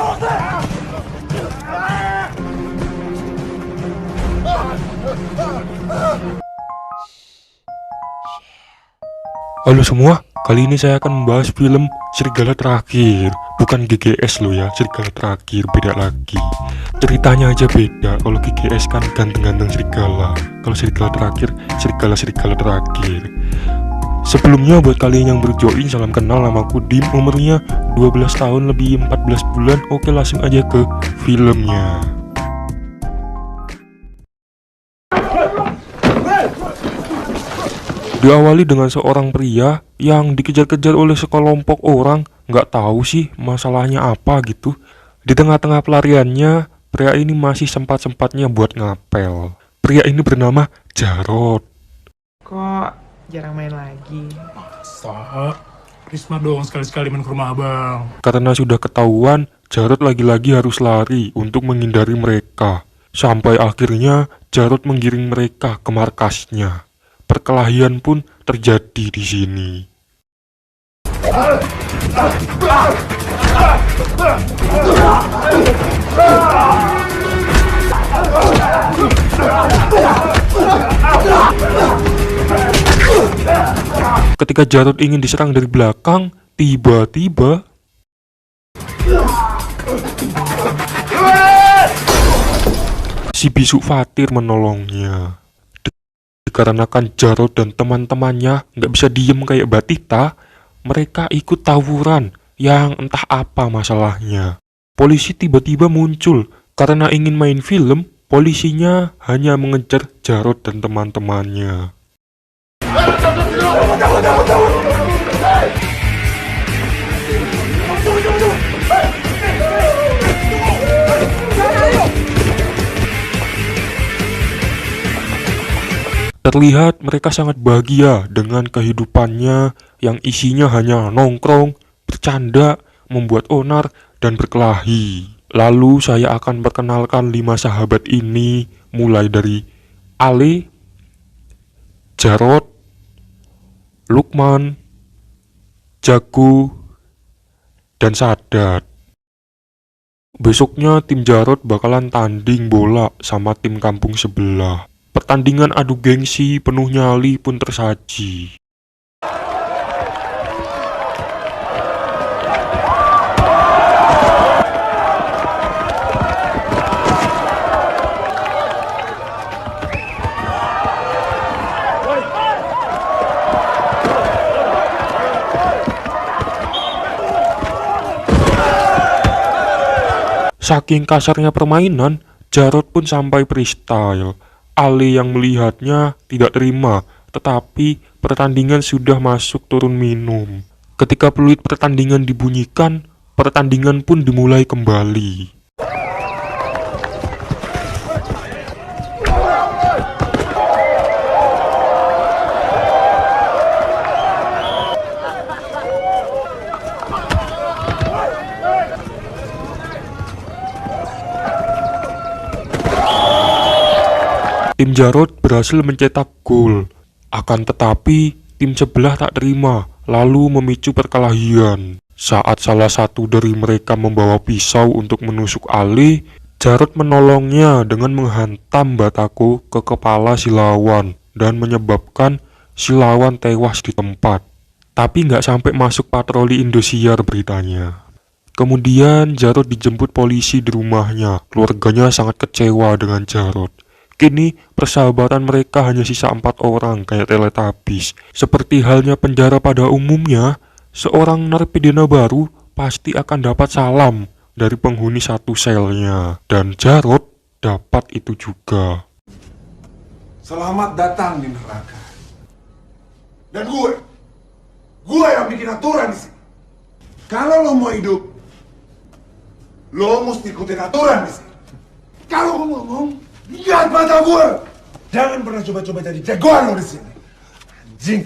Halo semua, kali ini saya akan membahas film Serigala Terakhir. Bukan GGS lo ya, Serigala Terakhir, beda lagi. Ceritanya aja beda, kalau GGS kan ganteng-ganteng serigala. Kalau Serigala Terakhir, serigala-serigala terakhir. Sebelumnya buat kalian yang baru join, salam kenal, namaku Dim, umurnya 12 tahun lebih 14 bulan. Oke, langsung aja ke filmnya. Diawali dengan seorang pria yang dikejar-kejar oleh sekelompok orang, nggak tahu sih masalahnya apa gitu. Di tengah-tengah pelariannya, pria ini masih sempat-sempatnya buat ngapel. Pria ini bernama Jarod. Kok jarang main lagi? Masa? Risma dong sekali-sekali main ke rumah abang. Karena sudah ketahuan, Jarod lagi-lagi harus lari untuk menghindari mereka. Sampai akhirnya Jarod menggiring mereka ke markasnya. Perkelahian pun terjadi di sini. Ketika Jarod ingin diserang dari belakang, tiba-tiba si bisu Fatir menolongnya. Dikarenakan Jarod dan teman-temannya nggak bisa diem kayak Batita, mereka ikut tawuran yang entah apa masalahnya. Polisi tiba-tiba muncul karena ingin main film. Polisinya hanya mengejar Jarod dan teman-temannya. Terlihat mereka sangat bahagia dengan kehidupannya yang isinya hanya nongkrong, bercanda, membuat onar, dan berkelahi. Lalu saya akan perkenalkan 5 sahabat ini, mulai dari Ale, Jarod, Lukman, Jago, dan Sadat. Besoknya tim Jarod bakalan tanding bola sama tim kampung sebelah. Pertandingan adu gengsi penuh nyali pun tersaji. Saking kasarnya permainan, Jarod pun sampai freestyle. Ali yang melihatnya tidak terima, tetapi pertandingan sudah masuk turun minum. Ketika peluit pertandingan dibunyikan, pertandingan pun dimulai kembali. Tim Jarod berhasil mencetak gol, akan tetapi tim sebelah tak terima, lalu memicu perkelahian. Saat salah satu dari mereka membawa pisau untuk menusuk Ali, Jarod menolongnya dengan menghantam batako ke kepala si lawan dan menyebabkan si lawan tewas di tempat. Tapi nggak sampai masuk patroli Indosiar beritanya. Kemudian Jarod dijemput polisi di rumahnya. Keluarganya sangat kecewa dengan Jarod. Kini persahabatan mereka hanya sisa 4 orang kayak Teletubbies. Seperti halnya penjara pada umumnya, seorang narapidana baru pasti akan dapat salam dari penghuni satu selnya. Dan Jarod dapat itu juga. Selamat datang di neraka. Dan gue yang bikin aturan di sini. Kalau lo mau hidup, lo mesti ikutin aturan di sini. Kalau lo ngomong, lihat mata gue. Jangan pernah coba-coba jadi jagoan lo di sini. Anjing.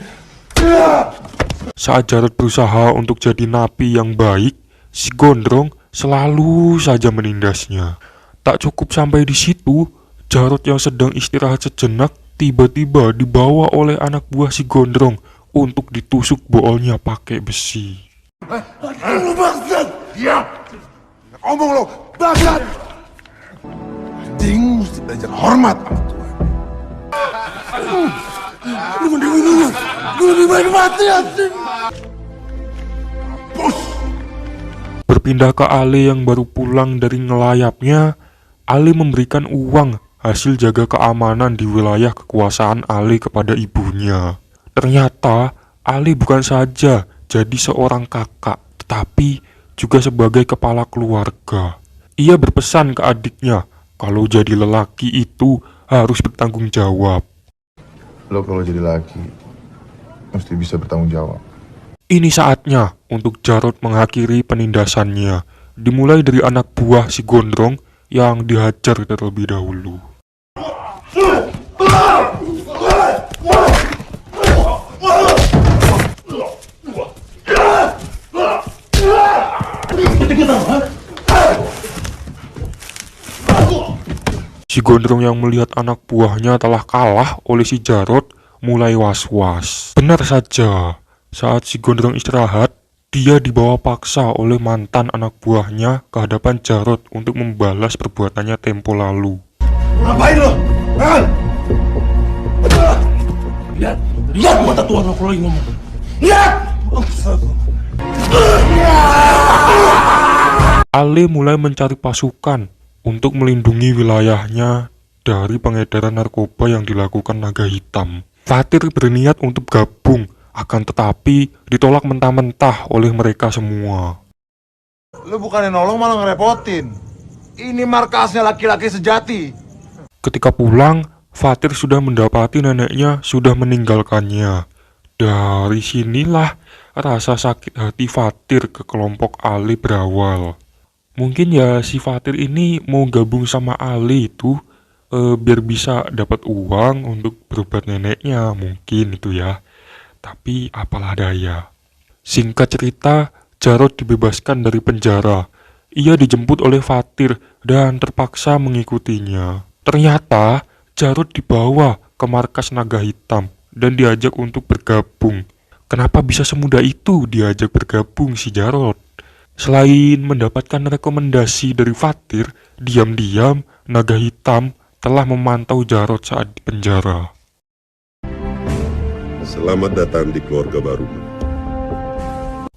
Saat Jarod berusaha untuk jadi napi yang baik, si Gondrong selalu saja menindasnya. Tak cukup sampai di situ, Jarod yang sedang istirahat sejenak tiba-tiba dibawa oleh anak buah si Gondrong untuk ditusuk boolnya pakai besi. Lu bangsat. Ya. Omong lo, bangsat! Anjing mesti belajar hormat sama tua. Lu mending dulu, gue lebih baik mati anjing. Bos! Berpindah ke Ale yang baru pulang dari ngelayapnya, Ale memberikan uang hasil jaga keamanan di wilayah kekuasaan Ale kepada ibunya. Ternyata Ale bukan saja jadi seorang kakak, tetapi juga sebagai kepala keluarga. Ia berpesan ke adiknya kalau jadi lelaki itu harus bertanggung jawab. Lo kalau jadi laki mesti bisa bertanggung jawab. Ini saatnya untuk Jarod mengakhiri penindasannya, dimulai dari anak buah si Gondrong yang dihajar terlebih dahulu. Si Gondrong yang melihat anak buahnya telah kalah oleh si Jarod mulai was-was. Benar saja, saat si Gondrong istirahat, dia dibawa paksa oleh mantan anak buahnya ke hadapan Jarod untuk membalas perbuatannya tempo lalu. Ngapain lo? Lihat mata Tuhan aku lagi ngomong. Lihat! Ale mulai mencari pasukan untuk melindungi wilayahnya dari pengedaran narkoba yang dilakukan Naga Hitam. Fatir berniat untuk gabung, akan tetapi ditolak mentah-mentah oleh mereka semua. Lo bukannya nolong malah ngerepotin. Ini markasnya laki-laki sejati. Ketika pulang, Fatir sudah mendapati neneknya sudah meninggalkannya. Dari sinilah rasa sakit hati Fatir ke kelompok Ale berawal. Mungkin ya si Fatir ini mau gabung sama Ale itu biar bisa dapat uang untuk berobat neneknya, mungkin itu ya. Tapi apalah daya. Singkat cerita, Jarod dibebaskan dari penjara. Ia dijemput oleh Fatir dan terpaksa mengikutinya. Ternyata Jarod dibawa ke markas Naga Hitam dan diajak untuk bergabung. Kenapa bisa semudah itu diajak bergabung si Jarod? Selain mendapatkan rekomendasi dari Fatir, diam-diam Naga Hitam telah memantau Jarod saat di penjara. Selamat datang di keluarga baru.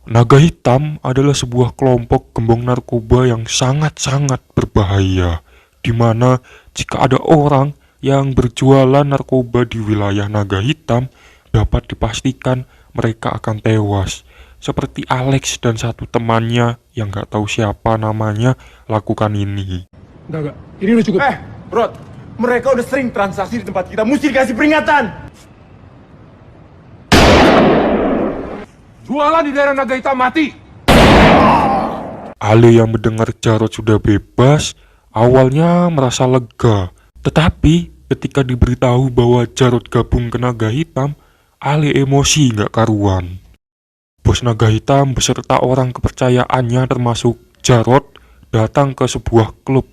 Naga Hitam adalah sebuah kelompok gembong narkoba yang sangat-sangat berbahaya, di mana jika ada orang yang berjualan narkoba di wilayah Naga Hitam, dapat dipastikan mereka akan tewas. Seperti Alex dan satu temannya yang gak tahu siapa namanya lakukan ini. Enggak. Ini udah cukup. Bro, mereka udah sering transaksi di tempat kita, mesti dikasih peringatan. Jualan di daerah Naga Hitam mati! Ale yang mendengar Jarod sudah bebas, awalnya merasa lega. Tetapi ketika diberitahu bahwa Jarod gabung ke Naga Hitam, Ale emosi gak karuan. Bos Naga Hitam beserta orang kepercayaannya termasuk Jarod datang ke sebuah klub.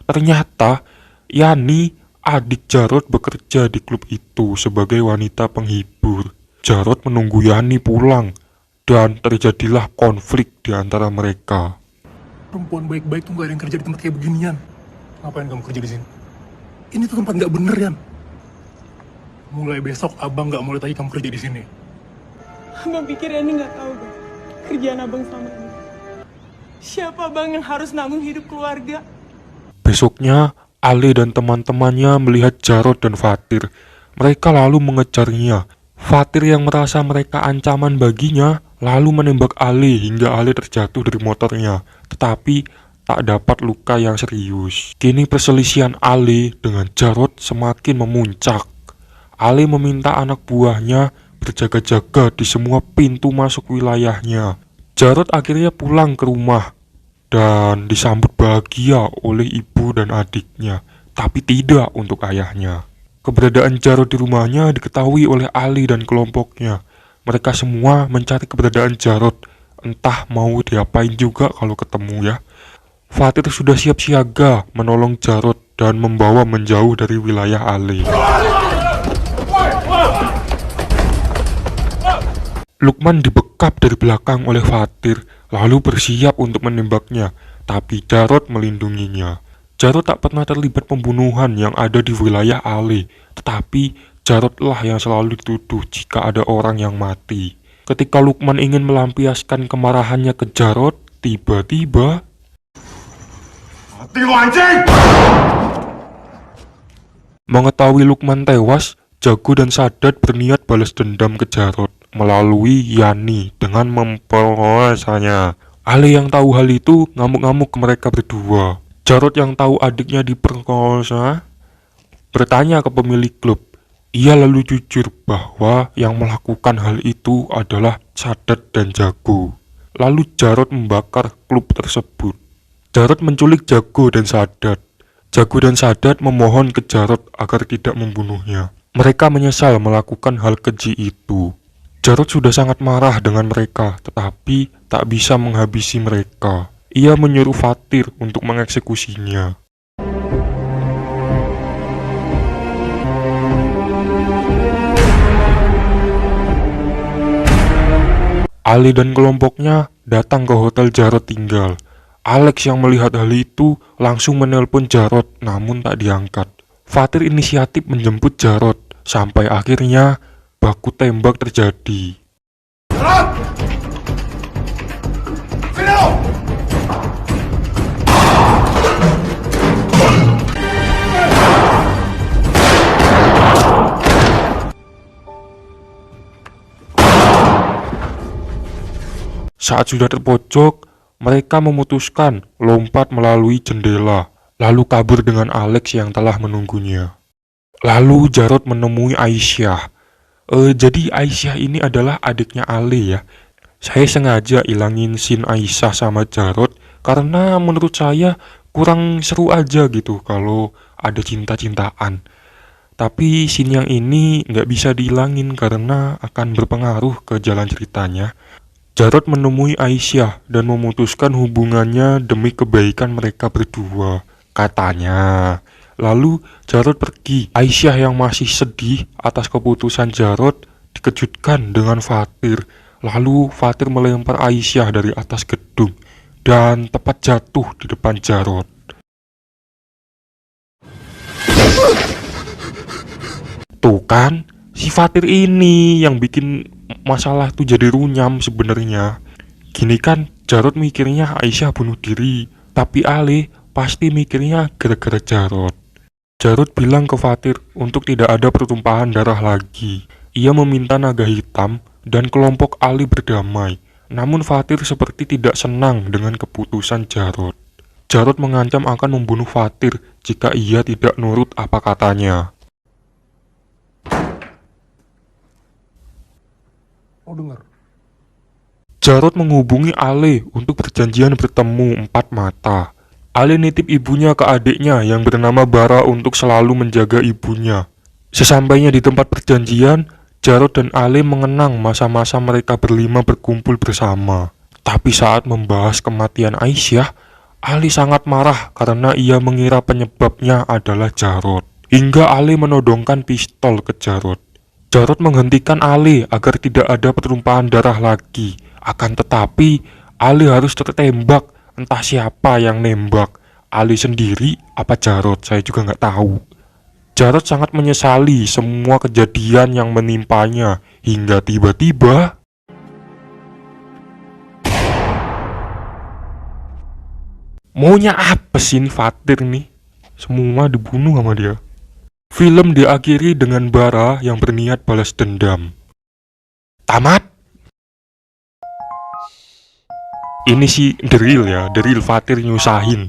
Ternyata Yani, adik Jarod, bekerja di klub itu sebagai wanita penghibur. Jarod menunggu Yani pulang dan terjadilah konflik di antara mereka. Perempuan baik-baik tuh gak ada yang kerja di tempat kayak beginian. Ngapain kamu kerja di sini? Ini tuh tempat gak bener, Yan. Mulai besok abang gak mulai lagi kamu kerja di sini. Abang pikir Yani nggak tahu bang kerjaan abang sama ini. Siapa bang yang harus nanggung hidup keluarga? Besoknya Ale dan teman-temannya melihat Jarod dan Fatir. Mereka lalu mengejarnya. Fatir yang merasa mereka ancaman baginya lalu menembak Ale hingga Ale terjatuh dari motornya, tetapi tak dapat luka yang serius. Kini perselisihan Ale dengan Jarod semakin memuncak. Ale meminta anak buahnya berjaga-jaga di semua pintu masuk wilayahnya. Jarod akhirnya pulang ke rumah dan disambut bahagia oleh ibu dan adiknya, tapi tidak untuk ayahnya. Keberadaan Jarod di rumahnya diketahui oleh Ali dan kelompoknya. Mereka semua mencari keberadaan Jarod, entah mau diapain juga kalau ketemu ya. Fatir sudah siap siaga menolong Jarod dan membawa menjauh dari wilayah Ali. Lukman dibekap dari belakang oleh Fatir, lalu bersiap untuk menembaknya, tapi Jarod melindunginya. Jarod tak pernah terlibat pembunuhan yang ada di wilayah Ale, tetapi Jarodlah yang selalu dituduh jika ada orang yang mati. Ketika Lukman ingin melampiaskan kemarahannya ke Jarod, tiba-tiba Mati lu anjing! mengetahui Lukman tewas, Jago dan Sadat berniat balas dendam ke Jarod melalui Yani dengan memperkosanya. Ale yang tahu hal itu ngamuk-ngamuk ke mereka berdua. Jarod yang tahu adiknya diperkosa bertanya ke pemilik klub. Ia lalu jujur bahwa yang melakukan hal itu adalah Sadat dan Jago. Lalu Jarod membakar klub tersebut. Jarod menculik Jago dan Sadat. Jago dan Sadat memohon ke Jarod agar tidak membunuhnya. Mereka menyesal melakukan hal keji itu. Jarod sudah sangat marah dengan mereka, tetapi tak bisa menghabisi mereka. Ia menyuruh Fatir untuk mengeksekusinya. Ali dan kelompoknya datang ke hotel Jarod tinggal. Alex yang melihat hal itu langsung menelpon Jarod, namun tak diangkat. Fatir inisiatif menjemput Jarod, sampai akhirnya baku tembak terjadi. Jarod! Sini lu! Saat sudah terpojok, mereka memutuskan lompat melalui jendela, lalu kabur dengan Alex yang telah menunggunya. Lalu Jarod menemui Aisyah. Jadi Aisyah ini adalah adiknya Ale ya. Saya sengaja ilangin scene Aisyah sama Jarod karena menurut saya kurang seru aja gitu kalau ada cinta-cintaan. Tapi scene yang ini nggak bisa dihilangin karena akan berpengaruh ke jalan ceritanya. Jarod menemui Aisyah dan memutuskan hubungannya demi kebaikan mereka berdua, katanya. Lalu Jarod pergi. Aisyah yang masih sedih atas keputusan Jarod dikejutkan dengan Fatir. Lalu Fatir melempar Aisyah dari atas gedung dan tepat jatuh di depan Jarod. Tuh kan, si Fatir ini yang bikin masalah tuh jadi runyam sebenarnya. Gini kan, Jarod mikirnya Aisyah bunuh diri, tapi Ale pasti mikirnya gara-gara Jarod. Jarod bilang ke Fatir untuk tidak ada pertumpahan darah lagi. Ia meminta naga hitam dan kelompok Ali berdamai. Namun Fatir seperti tidak senang dengan keputusan Jarod. Jarod mengancam akan membunuh Fatir jika ia tidak nurut apa katanya. Oh dengar. Jarod menghubungi Ale untuk perjanjian bertemu 4 mata. Ale nitip ibunya ke adiknya yang bernama Bara untuk selalu menjaga ibunya. Sesampainya di tempat perjanjian, Jarod dan Ale mengenang masa-masa mereka berlima berkumpul bersama. Tapi saat membahas kematian Aisyah, Ale sangat marah karena ia mengira penyebabnya adalah Jarod. Hingga Ale menodongkan pistol ke Jarod. Jarod menghentikan Ale agar tidak ada pertumpahan darah lagi. Akan tetapi, Ale harus tertembak. Entah siapa yang nembak, Ali sendiri apa Jarod, saya juga nggak tahu. Jarod sangat menyesali semua kejadian yang menimpanya hingga tiba-tiba maunya apa sih Fatir nih? Semua dibunuh sama dia. Film diakhiri dengan Bara yang berniat balas dendam. Tamat. Ini sih the real ya, the real Fatir nyusahin,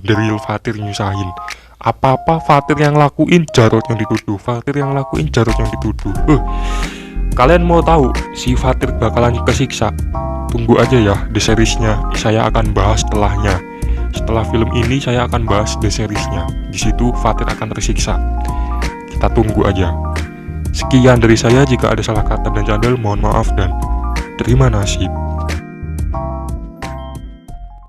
Apa-apa Fatir yang lakuin, Jarod yang dituduh. Fatir yang lakuin, Jarod yang dituduh. Kalian mau tahu si Fatir bakalan kesiksa? Tunggu aja ya the seriesnya. Saya akan bahas setelahnya. Setelah film ini saya akan bahas the seriesnya. Di situ Fatir akan tersiksa. Kita tunggu aja. Sekian dari saya, jika ada salah kata dan cadel mohon maaf dan terima nasib.